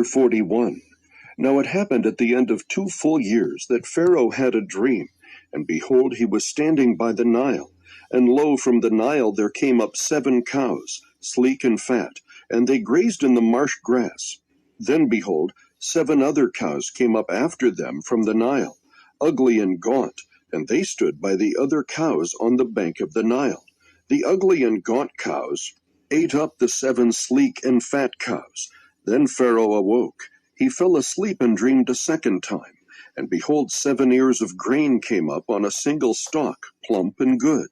41. Now it happened at the end of 2 full years that Pharaoh had a dream, and behold, he was standing by the Nile. And lo, from the Nile there came up 7 cows, sleek and fat, and they grazed in the marsh grass. Then behold, 7 other cows came up after them from the Nile, ugly and gaunt, and they stood by the other cows on the bank of the Nile. The ugly and gaunt cows ate up the 7 sleek and fat cows. Then Pharaoh awoke. He fell asleep and dreamed a second time. And behold, 7 ears of grain came up on a single stalk, plump and good.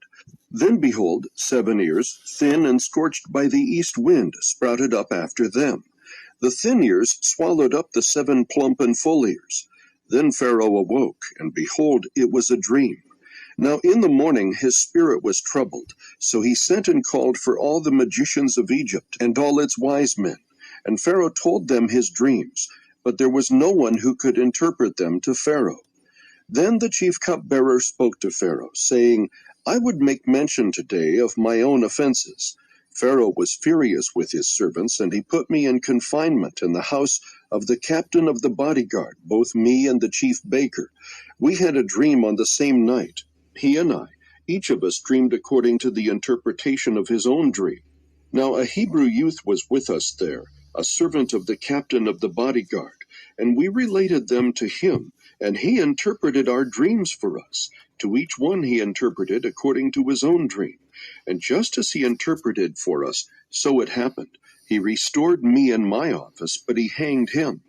Then behold, 7 ears, thin and scorched by the east wind, sprouted up after them. The thin ears swallowed up the 7 plump and full ears. Then Pharaoh awoke, and behold, it was a dream. Now in the morning his spirit was troubled, so he sent and called for all the magicians of Egypt and all its wise men. And Pharaoh told them his dreams, but there was no one who could interpret them to Pharaoh. Then the chief cupbearer spoke to Pharaoh, saying, I would make mention today of my own offenses. Pharaoh was furious with his servants, and he put me in confinement in the house of the captain of the bodyguard, both me and the chief baker. We had a dream on the same night, he and I. Each of us dreamed according to the interpretation of his own dream. Now a Hebrew youth was with us there, a servant of the captain of the bodyguard, and we related them to him, and he interpreted our dreams for us. To each one he interpreted according to his own dream. And just as he interpreted for us, so it happened. He restored me in my office, but he hanged him.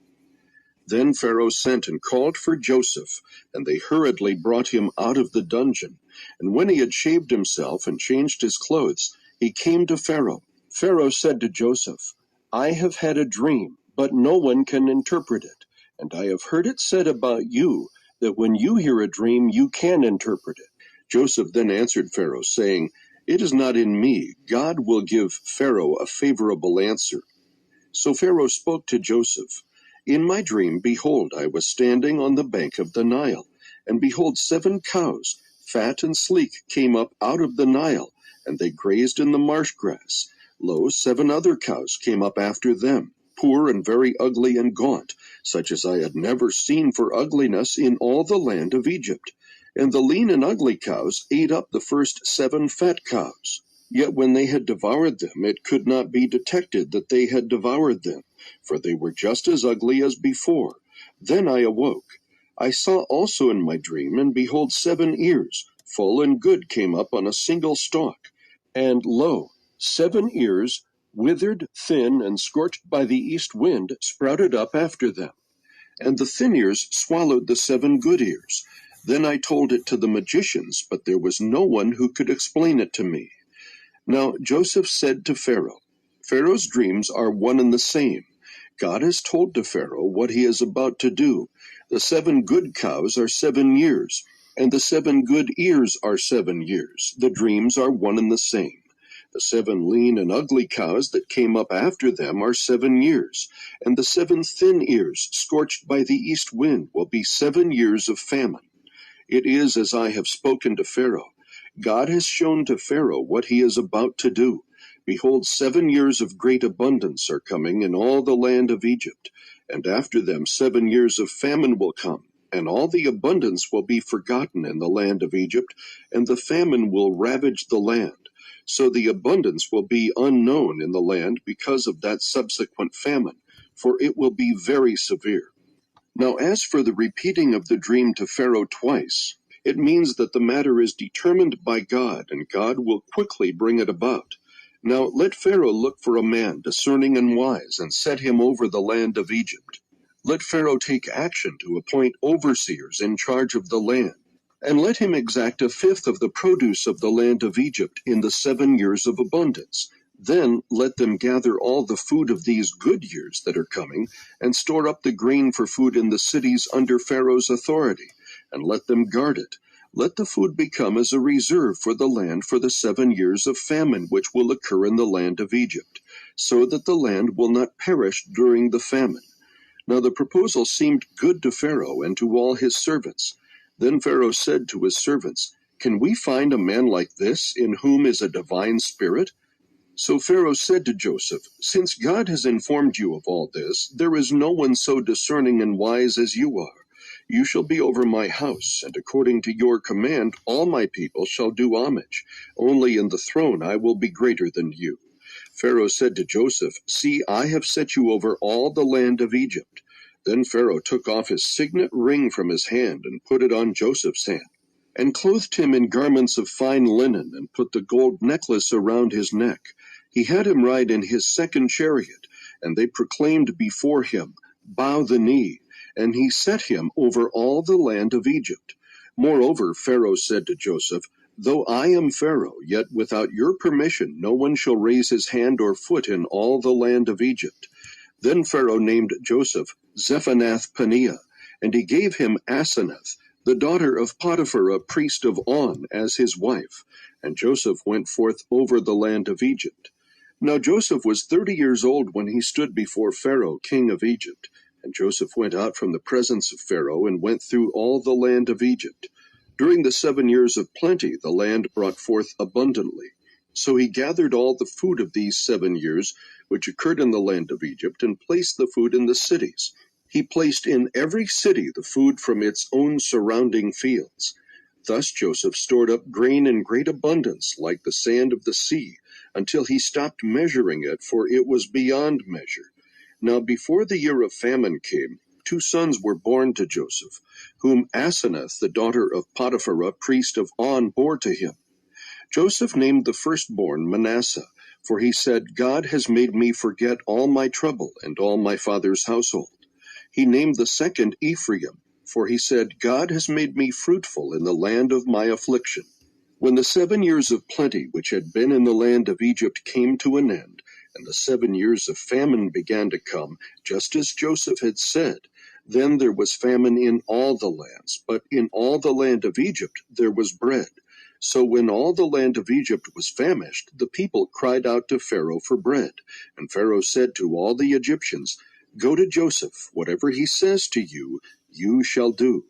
Then Pharaoh sent and called for Joseph, and they hurriedly brought him out of the dungeon. And when he had shaved himself and changed his clothes, he came to Pharaoh. Pharaoh said to Joseph, I have had a dream, but no one can interpret it. And I have heard it said about you, that when you hear a dream, you can interpret it. Joseph then answered Pharaoh, saying, It is not in me. God will give Pharaoh a favorable answer. So Pharaoh spoke to Joseph. In my dream, behold, I was standing on the bank of the Nile, and behold, 7 cows, fat and sleek, came up out of the Nile, and they grazed in the marsh grass. Lo, 7 other cows came up after them, poor and very ugly and gaunt, such as I had never seen for ugliness in all the land of Egypt. And the lean and ugly cows ate up the first 7 fat cows. Yet when they had devoured them, it could not be detected that they had devoured them, for they were just as ugly as before. Then I awoke. I saw also in my dream, and behold, 7 ears, full and good, came up on a single stalk. And lo, 7 ears, withered, thin, and scorched by the east wind, sprouted up after them. And the thin ears swallowed the 7 good ears. Then I told it to the magicians, but there was no one who could explain it to me. Now Joseph said to Pharaoh, Pharaoh's dreams are one and the same. God has told to Pharaoh what he is about to do. The 7 good cows are 7 years, and the 7 good ears are 7 years. The dreams are one and the same. The 7 lean and ugly cows that came up after them are 7 years, and the 7 thin ears, scorched by the east wind, will be 7 years of famine. It is as I have spoken to Pharaoh. God has shown to Pharaoh what he is about to do. Behold, 7 years of great abundance are coming in all the land of Egypt, and after them 7 years of famine will come, and all the abundance will be forgotten in the land of Egypt, and the famine will ravage the land. So the abundance will be unknown in the land because of that subsequent famine, for it will be very severe. Now as for the repeating of the dream to Pharaoh twice, it means that the matter is determined by God, and God will quickly bring it about. Now let Pharaoh look for a man discerning and wise, and set him over the land of Egypt. Let Pharaoh take action to appoint overseers in charge of the land, and let him exact 1/5 of the produce of the land of Egypt in the 7 years of abundance. Then let them gather all the food of these good years that are coming, and store up the grain for food in the cities under Pharaoh's authority, and let them guard it. Let the food become as a reserve for the land for the 7 years of famine which will occur in the land of Egypt, so that the land will not perish during the famine. Now the proposal seemed good to Pharaoh and to all his servants. Then Pharaoh said to his servants, Can we find a man like this in whom is a divine spirit? So Pharaoh said to Joseph, "Since God has informed you of all this, there is no one so discerning and wise as you are. You shall be over my house, and according to your command, all my people shall do homage. Only in the throne I will be greater than you." Pharaoh said to Joseph, "See, I have set you over all the land of Egypt." Then Pharaoh took off his signet ring from his hand and put it on Joseph's hand, and clothed him in garments of fine linen, and put the gold necklace around his neck. He had him ride in his second chariot, and they proclaimed before him, "Bow the knee," and he set him over all the land of Egypt. Moreover, Pharaoh said to Joseph, "Though I am Pharaoh, yet without your permission no one shall raise his hand or foot in all the land of Egypt." Then Pharaoh named Joseph Zephanath-paneah, and he gave him Asenath, the daughter of Potiphar, a priest of On, as his wife. And Joseph went forth over the land of Egypt. Now Joseph was 30 years old when he stood before Pharaoh, king of Egypt. And Joseph went out from the presence of Pharaoh, and went through all the land of Egypt. During the 7 years of plenty the land brought forth abundantly. So he gathered all the food of these 7 years, which occurred in the land of Egypt, and placed the food in the cities. He placed in every city the food from its own surrounding fields. Thus Joseph stored up grain in great abundance, like the sand of the sea, until he stopped measuring it, for it was beyond measure. Now before the year of famine came, 2 sons were born to Joseph, whom Asenath, the daughter of Potiphar, a priest of On, bore to him. Joseph named the firstborn Manasseh, for he said, "God has made me forget all my trouble and all my father's household." He named the second Ephraim, for he said, "God has made me fruitful in the land of my affliction." When the 7 years of plenty which had been in the land of Egypt came to an end, and the 7 years of famine began to come, just as Joseph had said, then there was famine in all the lands, but in all the land of Egypt there was bread. So when all the land of Egypt was famished, the people cried out to Pharaoh for bread. And Pharaoh said to all the Egyptians, "Go to Joseph, whatever he says to you, you shall do."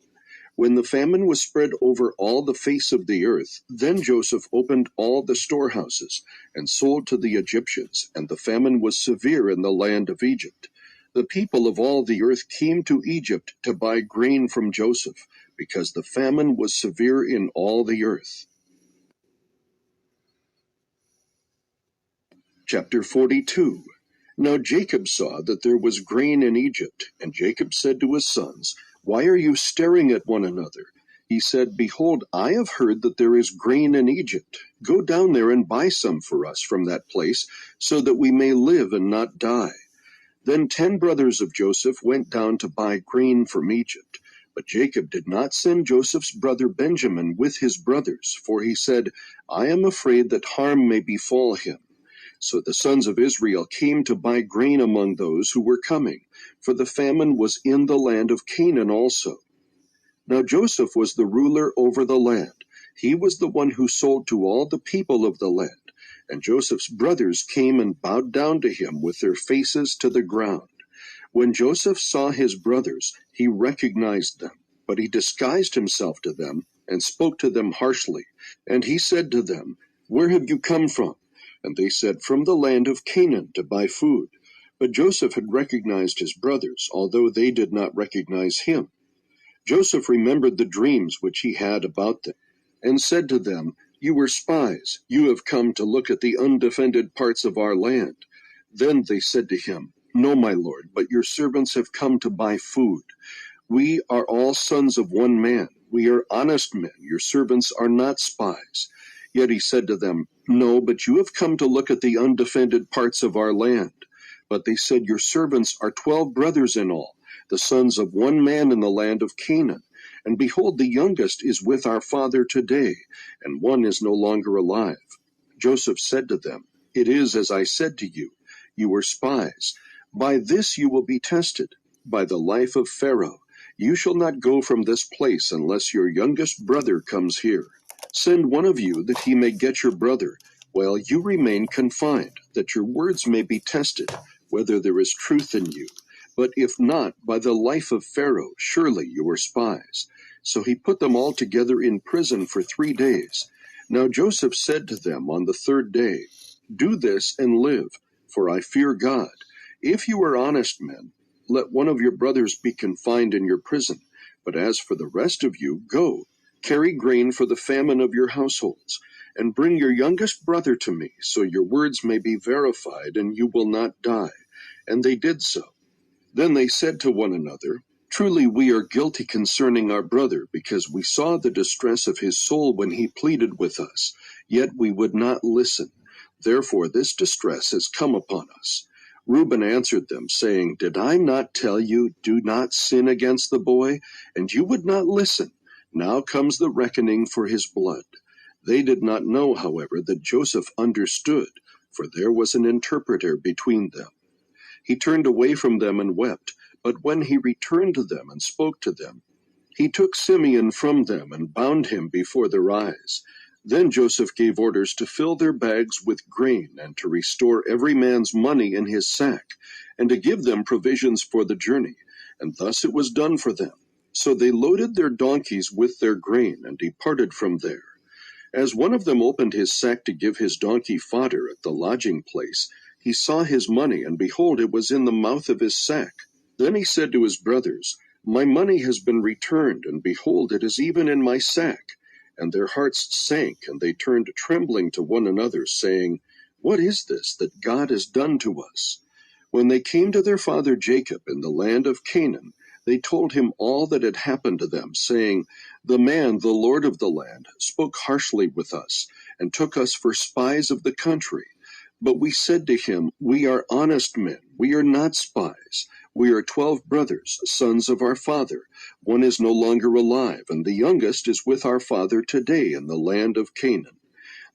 When the famine was spread over all the face of the earth, then Joseph opened all the storehouses, and sold to the Egyptians, and the famine was severe in the land of Egypt. The people of all the earth came to Egypt to buy grain from Joseph, because the famine was severe in all the earth. Chapter 42. Now Jacob saw that there was grain in Egypt, and Jacob said to his sons, "Why are you staring at one another?" He said, "Behold, I have heard that there is grain in Egypt. Go down there and buy some for us from that place, so that we may live and not die." Then 10 brothers of Joseph went down to buy grain from Egypt. But Jacob did not send Joseph's brother Benjamin with his brothers, for he said, "I am afraid that harm may befall him." So the sons of Israel came to buy grain among those who were coming, for the famine was in the land of Canaan also. Now Joseph was the ruler over the land. He was the one who sold to all the people of the land. And Joseph's brothers came and bowed down to him with their faces to the ground. When Joseph saw his brothers, he recognized them, but he disguised himself to them and spoke to them harshly. And he said to them, "Where have you come from?" And they said, "From the land of Canaan to buy food." But Joseph had recognized his brothers, although they did not recognize him. Joseph remembered the dreams which he had about them, and said to them, "You were spies. You have come to look at the undefended parts of our land." Then they said to him, "No, my lord, but your servants have come to buy food. We are all sons of one man. We are honest men. Your servants are not spies." Yet he said to them, "No, but you have come to look at the undefended parts of our land." But they said, "Your servants are 12 brothers in all, the sons of one man in the land of Canaan. And behold, the youngest is with our father today, and one is no longer alive." Joseph said to them, "It is as I said to you. You were spies. By this you will be tested, by the life of Pharaoh. You shall not go from this place unless your youngest brother comes here. Send one of you that he may get your brother, while you remain confined, that your words may be tested, whether there is truth in you. But if not, by the life of Pharaoh, surely you are spies." So he put them all together in prison for 3 days. Now Joseph said to them on the 3rd day, Do this and live, for I fear God. If you are honest men, let one of your brothers be confined in your prison. But as for the rest of you, go, carry grain for the famine of your households, and bring your youngest brother to me, so your words may be verified, and you will not die. And they did so. Then they said to one another, Truly we are guilty concerning our brother, because we saw the distress of his soul when he pleaded with us, yet we would not listen. Therefore this distress has come upon us. Reuben answered them, saying, Did I not tell you, do not sin against the boy? And you would not listen. Now comes the reckoning for his blood. They did not know, however, that Joseph understood, for there was an interpreter between them. He turned away from them and wept, but when he returned to them and spoke to them, he took Simeon from them and bound him before their eyes. Then Joseph gave orders to fill their bags with grain, and to restore every man's money in his sack, and to give them provisions for the journey. And thus it was done for them. So they loaded their donkeys with their grain, and departed from there. As one of them opened his sack to give his donkey fodder at the lodging place, he saw his money, and behold, it was in the mouth of his sack. Then he said to his brothers, My money has been returned, and behold, it is even in my sack. And their hearts sank, and they turned trembling to one another, saying, What is this that God has done to us? When they came to their father Jacob in the land of Canaan, they told him all that had happened to them, saying, The man, the Lord of the land, spoke harshly with us, and took us for spies of the country. But we said to him, We are honest men, we are not spies. We are 12 brothers, sons of our father. One is no longer alive, and the youngest is with our father today in the land of Canaan.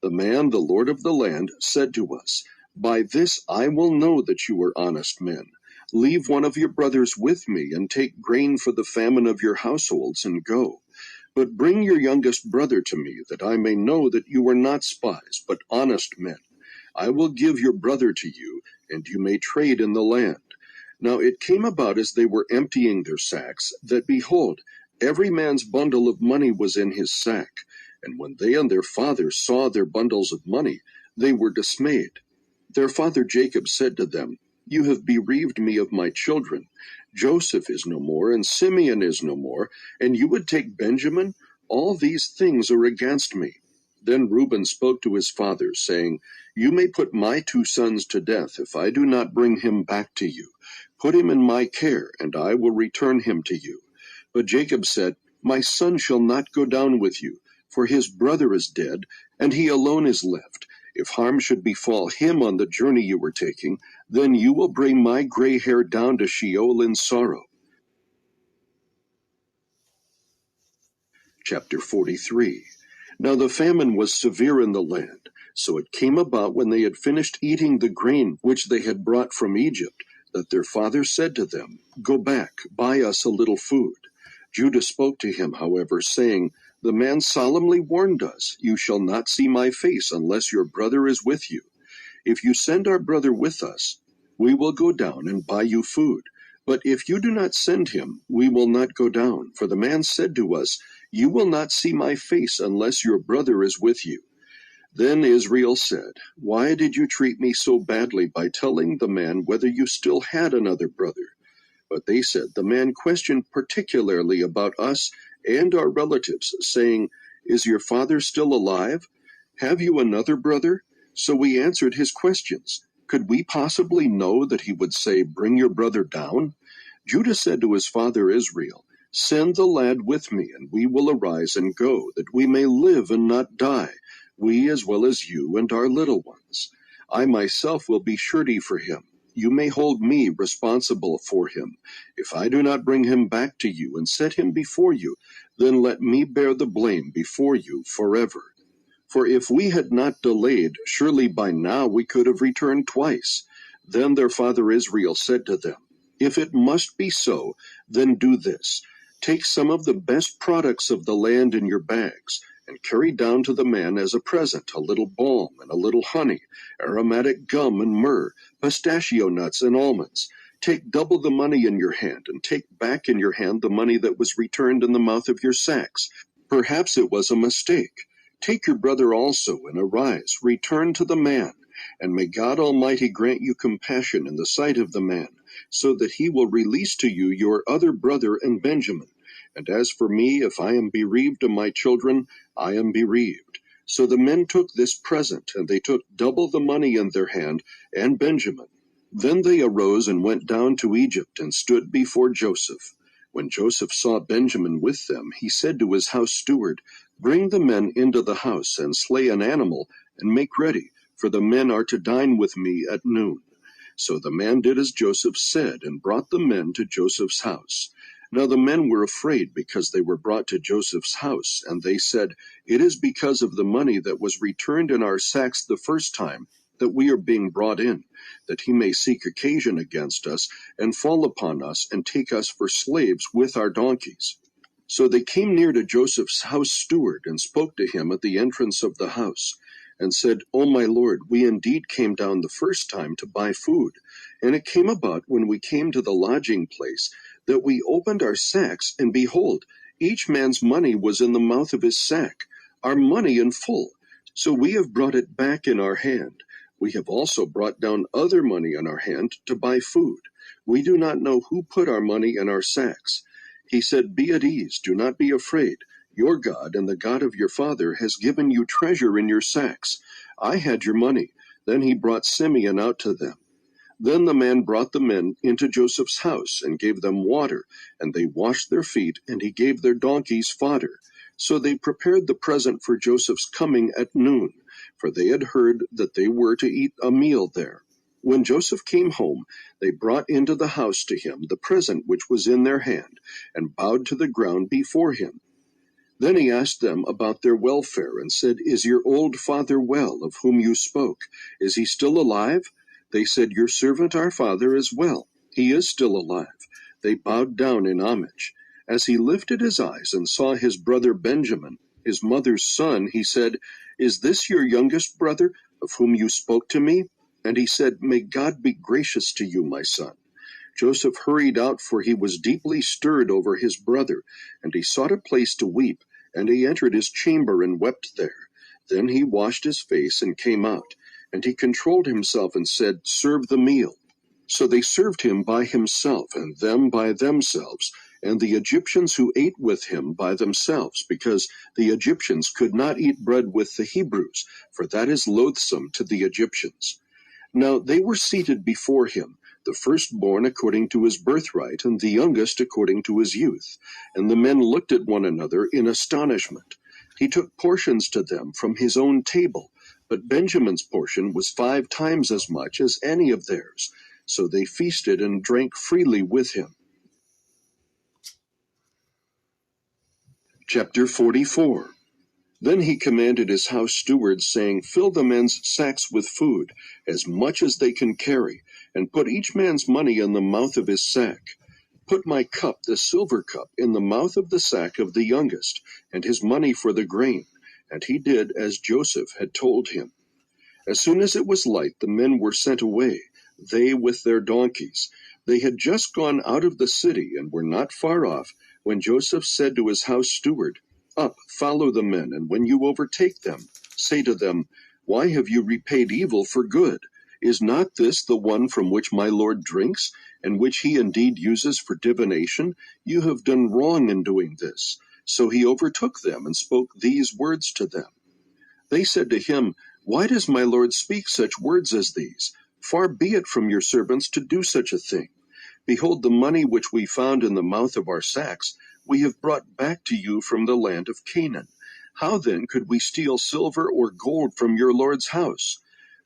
The man, the Lord of the land, said to us, By this I will know that you are honest men. Leave one of your brothers with me, and take grain for the famine of your households, and go. But bring your youngest brother to me, that I may know that you are not spies, but honest men. I will give your brother to you, and you may trade in the land. Now it came about as they were emptying their sacks, that behold, every man's bundle of money was in his sack. And when they and their father saw their bundles of money, they were dismayed. Their father Jacob said to them, You have bereaved me of my children. Joseph is no more, and Simeon is no more, and you would take Benjamin? All these things are against me. Then Reuben spoke to his father, saying, You may put my 2 sons to death, if I do not bring him back to you. Put him in my care, and I will return him to you. But Jacob said, My son shall not go down with you, for his brother is dead, and he alone is left. If harm should befall him on the journey you are taking, then you will bring my gray hair down to Sheol in sorrow. Chapter 43. Now the famine was severe in the land, so it came about when they had finished eating the grain which they had brought from Egypt, that their father said to them, Go back, buy us a little food. Judah spoke to him, however, saying, The man solemnly warned us, You shall not see my face unless your brother is with you. If you send our brother with us, we will go down and buy you food. But if you do not send him, we will not go down. For the man said to us, You will not see my face unless your brother is with you. Then Israel said, Why did you treat me so badly by telling the man whether you still had another brother? But they said, The man questioned particularly about us and our relatives, saying, Is your father still alive? Have you another brother? So we answered his questions. Could we possibly know that he would say, Bring your brother down? Judah said to his father Israel, Send the lad with me, and we will arise and go, that we may live and not die, we as well as you and our little ones. I myself will be surety for him. You may hold me responsible for him. If I do not bring him back to you and set him before you, then let me bear the blame before you forever. For if we had not delayed, surely by now we could have returned twice. Then their father Israel said to them, If it must be so, then do this. Take some of the best products of the land in your bags, and carry down to the man as a present a little balm and a little honey, aromatic gum and myrrh, pistachio nuts and almonds. Take double the money in your hand, and take back in your hand the money that was returned in the mouth of your sacks. Perhaps it was a mistake. Take your brother also, and arise, return to the man. And may God Almighty grant you compassion in the sight of the man, so that he will release to you your other brother and Benjamin. And as for me, if I am bereaved of my children, I am bereaved. So the men took this present, and they took double the money in their hand, and Benjamin. Then they arose and went down to Egypt, and stood before Joseph. When Joseph saw Benjamin with them, he said to his house steward, Bring the men into the house, and slay an animal, and make ready, for the men are to dine with me at noon. So the man did as Joseph said, and brought the men to Joseph's house. Now the men were afraid, because they were brought to Joseph's house, and they said, It is because of the money that was returned in our sacks the first time that we are being brought in, that he may seek occasion against us, and fall upon us, and take us for slaves with our donkeys. So they came near to Joseph's house steward, and spoke to him at the entrance of the house, and said, O my lord, we indeed came down the first time to buy food. And it came about, when we came to the lodging place, that we opened our sacks, and behold, each man's money was in the mouth of his sack, our money in full. So we have brought it back in our hand. We have also brought down other money in our hand to buy food. We do not know who put our money in our sacks. He said, Be at ease, do not be afraid. Your God and the God of your father has given you treasure in your sacks. I had your money. Then he brought Simeon out to them. Then the man brought the men into Joseph's house, and gave them water, and they washed their feet, and he gave their donkeys fodder. So they prepared the present for Joseph's coming at noon, for they had heard that they were to eat a meal there. When Joseph came home, they brought into the house to him the present which was in their hand, and bowed to the ground before him. Then he asked them about their welfare, and said, Is your old father well, of whom you spoke? Is he still alive? They said, Your servant our father is well. He is still alive. They bowed down in homage. As he lifted his eyes and saw his brother Benjamin, his mother's son, he said, Is this your youngest brother, of whom you spoke to me? And he said, May God be gracious to you, my son. Joseph hurried out, for he was deeply stirred over his brother, and he sought a place to weep, and he entered his chamber and wept there. Then he washed his face and came out, and he controlled himself and said, Serve the meal. So they served him by himself, and them by themselves, and the Egyptians who ate with him by themselves, because the Egyptians could not eat bread with the Hebrews, for that is loathsome to the Egyptians. Now they were seated before him, the firstborn according to his birthright, and the youngest according to his youth. And the men looked at one another in astonishment. He took portions to them from his own table, but Benjamin's portion was 5 times as much as any of theirs. So they feasted and drank freely with him. Chapter 44. Then he commanded his house stewards, saying, Fill the men's sacks with food, as much as they can carry, and put each man's money in the mouth of his sack. Put my cup, the silver cup, in the mouth of the sack of the youngest, and his money for the grain. And he did as Joseph had told him. As soon as it was light, the men were sent away, they with their donkeys. They had just gone out of the city, and were not far off, when Joseph said to his house steward, Up, follow the men, and when you overtake them, say to them, Why have you repaid evil for good? Is not this the one from which my Lord drinks, and which he indeed uses for divination? You have done wrong in doing this. So he overtook them, and spoke these words to them. They said to him, Why does my Lord speak such words as these? Far be it from your servants to do such a thing. Behold, the money which we found in the mouth of our sacks we have brought back to you from the land of Canaan. How then could we steal silver or gold from your Lord's house?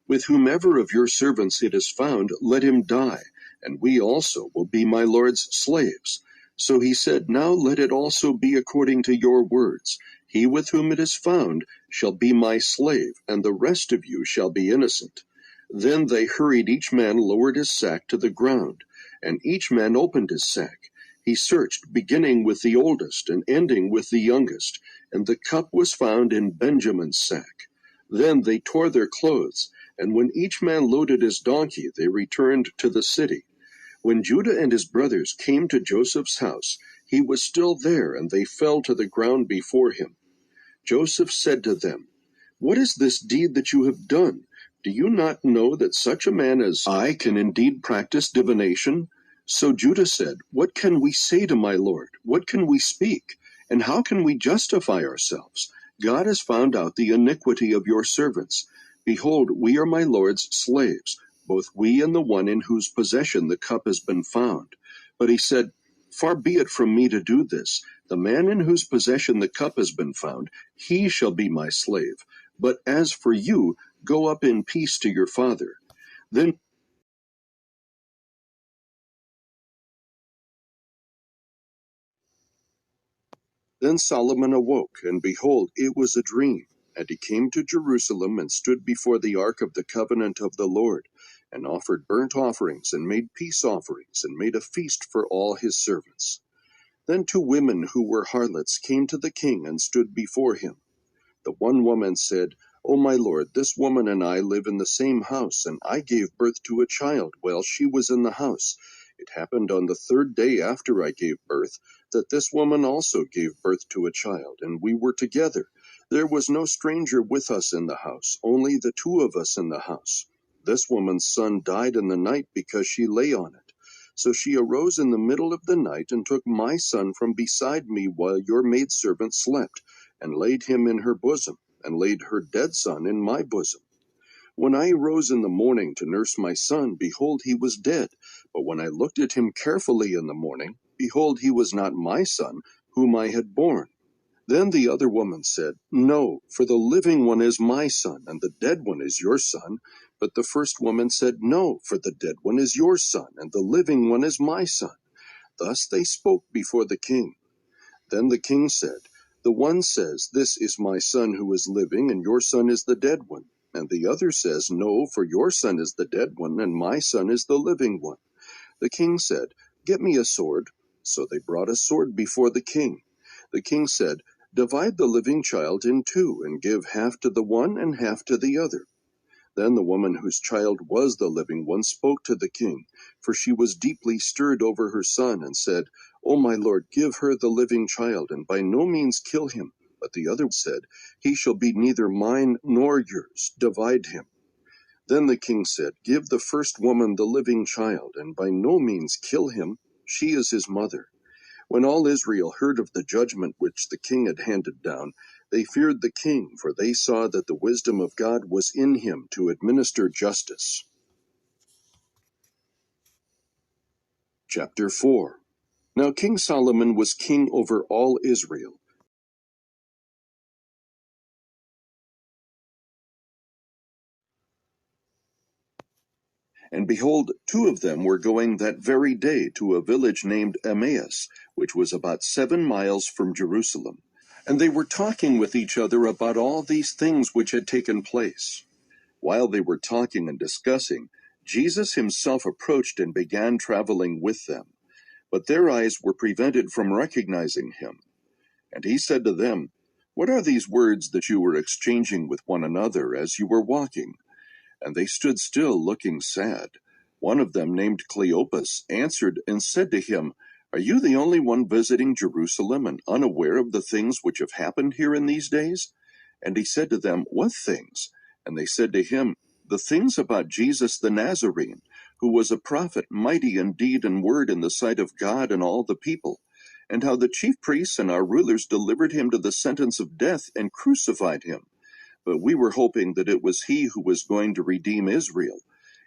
With whomever of your servants it is found, let him die, and we also will be my Lord's slaves. So he said, Now let it also be according to your words. He with whom it is found shall be my slave, and the rest of you shall be innocent. Then they hurried, each man lowered his sack to the ground, and each man opened his sack. He searched, beginning with the oldest and ending with the youngest, and the cup was found in Benjamin's sack. Then they tore their clothes, and when each man loaded his donkey, they returned to the city. When Judah and his brothers came to Joseph's house, he was still there, and they fell to the ground before him. Joseph said to them, What is this deed that you have done? Do you not know that such a man as I can indeed practice divination? So Judah said, What can we say to my lord? What can we speak? And how can we justify ourselves? God has found out the iniquity of your servants. Behold, we are my lord's slaves, both we and the one in whose possession the cup has been found. But he said, Far be it from me to do this. The man in whose possession the cup has been found, he shall be my slave. But as for you, go up in peace to your father. Then Solomon awoke, and behold, it was a dream. And he came to Jerusalem, and stood before the ark of the covenant of the Lord, and offered burnt offerings, and made peace offerings, and made a feast for all his servants. Then 2 women who were harlots came to the king, and stood before him. The one woman said, O my lord, this woman and I live in the same house, and I gave birth to a child while she was in the house. It happened on the 3rd day after I gave birth, that this woman also gave birth to a child, and we were together. There was no stranger with us in the house, only the 2 of us in the house. This woman's son died in the night because she lay on it. So she arose in the middle of the night, and took my son from beside me while your maidservant slept, and laid him in her bosom, and laid her dead son in my bosom. When I arose in the morning to nurse my son, behold, he was dead. But when I looked at him carefully in the morning, behold, he was not my son, whom I had borne. Then the other woman said, No, for the living one is my son, and the dead one is your son. But the first woman said, No, for the dead one is your son, and the living one is my son. Thus they spoke before the king. Then the king said, The one says, This is my son who is living, and your son is the dead one. And the other says, No, for your son is the dead one, and my son is the living one. The king said, Get me a sword. So they brought a sword before the king. The king said, Divide the living child in 2, and give half to the one and half to the other. Then the woman whose child was the living one spoke to the king, for she was deeply stirred over her son, and said, O my lord, give her the living child, and by no means kill him. But the other said, He shall be neither mine nor yours. Divide him. Then the king said, Give the first woman the living child, and by no means kill him. She is his mother. When all Israel heard of the judgment which the king had handed down, they feared the king, for they saw that the wisdom of God was in him to administer justice. Chapter 4. Now King Solomon was king over all Israel. And behold, 2 of them were going that very day to a village named Emmaus, which was about 7 miles from Jerusalem. And they were talking with each other about all these things which had taken place. While they were talking and discussing, Jesus himself approached and began traveling with them. But their eyes were prevented from recognizing him. And he said to them, What are these words that you were exchanging with one another as you were walking? And they stood still, looking sad. One of them, named Cleopas, answered and said to him, Are you the only one visiting Jerusalem and unaware of the things which have happened here in these days? And he said to them, What things? And they said to him, The things about Jesus the Nazarene, who was a prophet, mighty in deed and word in the sight of God and all the people, and how the chief priests and our rulers delivered him to the sentence of death and crucified him. But we were hoping that it was he who was going to redeem Israel.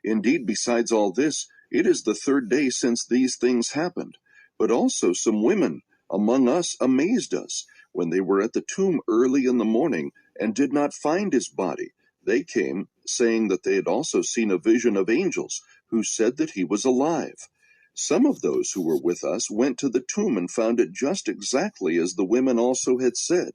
Indeed, besides all this, it is the 3rd day since these things happened. But also some women among us amazed us, when they were at the tomb early in the morning, and did not find his body. They came, saying that they had also seen a vision of angels, who said that he was alive. Some of those who were with us went to the tomb and found it just exactly as the women also had said,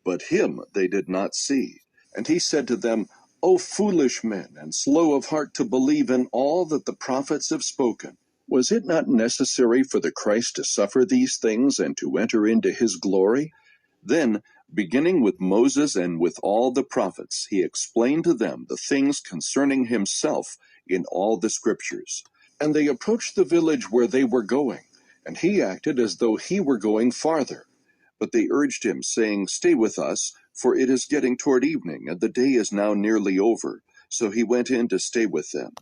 but him they did not see. And he said to them, O foolish men, and slow of heart to believe in all that the prophets have spoken. Was it not necessary for the Christ to suffer these things and to enter into his glory? Then, beginning with Moses and with all the prophets, he explained to them the things concerning himself in all the scriptures. And they approached the village where they were going, and he acted as though he were going farther. But they urged him, saying, Stay with us, for it is getting toward evening, and the day is now nearly over. So he went in to stay with them.